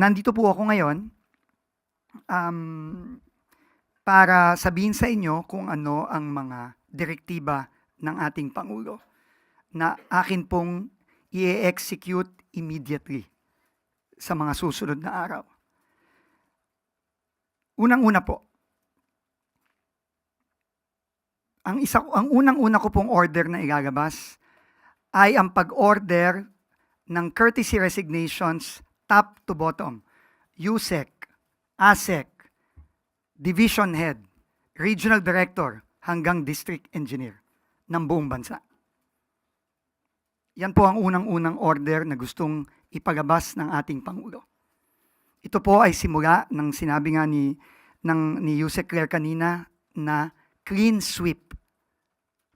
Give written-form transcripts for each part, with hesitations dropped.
nandito po ako ngayon um, para sabihin sa inyo kung ano ang mga direktiba ng ating Pangulo na akin pong i-execute immediately sa mga susunod na araw. Unang-una po, ang unang-una ko pong order na ilalabas ay ang pag-order ng courtesy resignations top to bottom, USEC, ASEC, Division Head, Regional Director hanggang District Engineer ng buong bansa. Yan po ang unang-unang order na gustong ipalabas ng ating Pangulo. Ito po ay simula ng sinabi nga ni Yusek Claire kanina na clean sweep,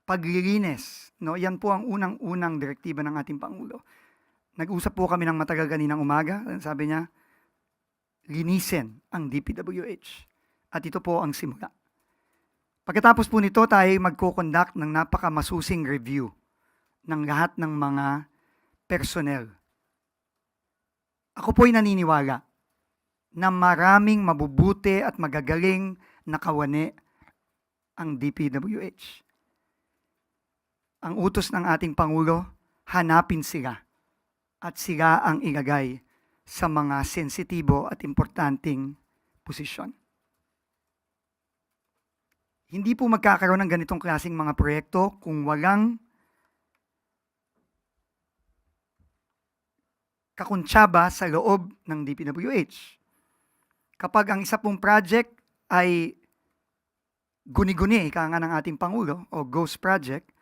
paglilinis. No? Yan po ang unang-unang direktiba ng ating Pangulo. Nag-usap po kami ng matagal kaninang umaga. Sabi niya, linisin ang DPWH. At ito po ang simula. Pagkatapos po nito, tayo magko-conduct ng napakamasusing review ng lahat ng mga personnel. Ako po'y naniniwala na maraming mabubuti at magagaling na kawani ang DPWH. Ang utos ng ating Pangulo, hanapin sila at sila ang ilagay sa mga sensitibo at importanteng posisyon. Hindi po magkakaroon ng ganitong klaseng mga proyekto kung walang kakuntsaba sa loob ng DPWH. Kapag ang isa pong project ay guni-guni, ika nga ng ating Pangulo, o ghost project,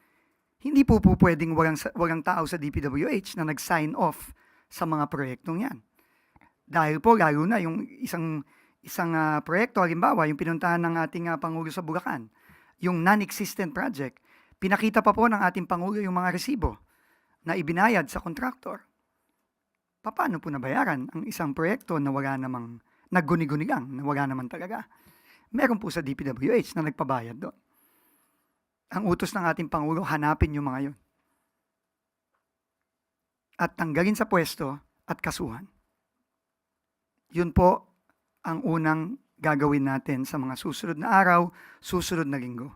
hindi po pwedeng walang tao sa DPWH na nag-sign off sa mga proyektong yan. Dahil po, lalo na yung isang proyekto, halimbawa, yung pinuntahan ng ating Pangulo sa Bulacan, yung non-existent project, pinakita pa po ng ating Pangulo yung mga resibo na ibinayad sa contractor. Paano po nabayaran ang isang proyekto na wala namang nagguni-guni lang, na wala naman talaga? Meron po sa DPWH na nagpabayad doon. Ang utos ng ating Pangulo, hanapin yung mga yun. At tanggalin sa pwesto at kasuhan. Yun po ang unang gagawin natin sa mga susunod na araw, susunod na linggo.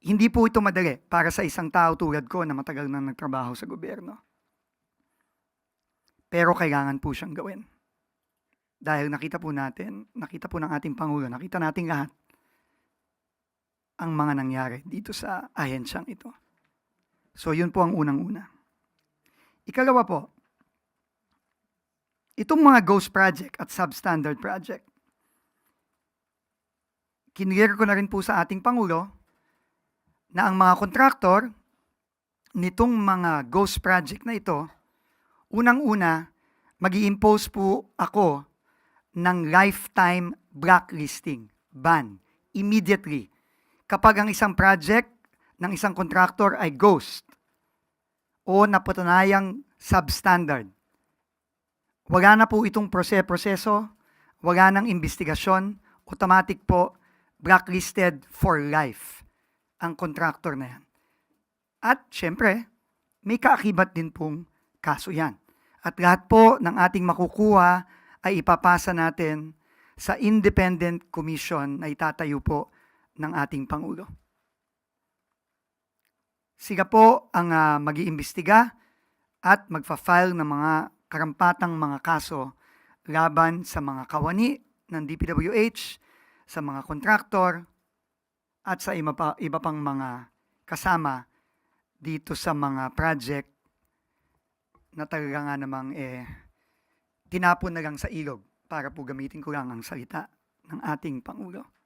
Hindi po ito madali para sa isang tao tulad ko na matagal na nagtrabaho sa gobyerno. Pero kailangan po siyang gawin. Dahil nakita po ng ating Pangulo, nakita natin lahat ang mga nangyari dito sa ahensyang ito. So yun po ang unang-una. Ikalawa po, itong mga ghost project at substandard project, kinlear ko na rin po sa ating Pangulo na ang mga kontraktor nitong mga ghost project na ito, unang-una, mag-i-impose po ako ng lifetime blacklisting, ban, immediately. Kapag ang isang project ng isang kontraktor ay ghost o napatunayang substandard, wala na po itong proseso, wala nang investigasyon, automatic po blacklisted for life ang kontraktor na yan. At syempre, may kaakibat din pong kaso yan. At lahat po ng ating makukuha ay ipapasa natin sa independent commission na itatayo po ng ating Pangulo. Sila po ang mag-iimbestiga at magfa-file ng mga karampatang mga kaso laban sa mga kawani ng DPWH, sa mga kontraktor, at sa iba pang mga kasama dito sa mga project na talaga nga namang tinapon na lang sa ilog para po gamitin ko lang ang salita ng ating Pangulo.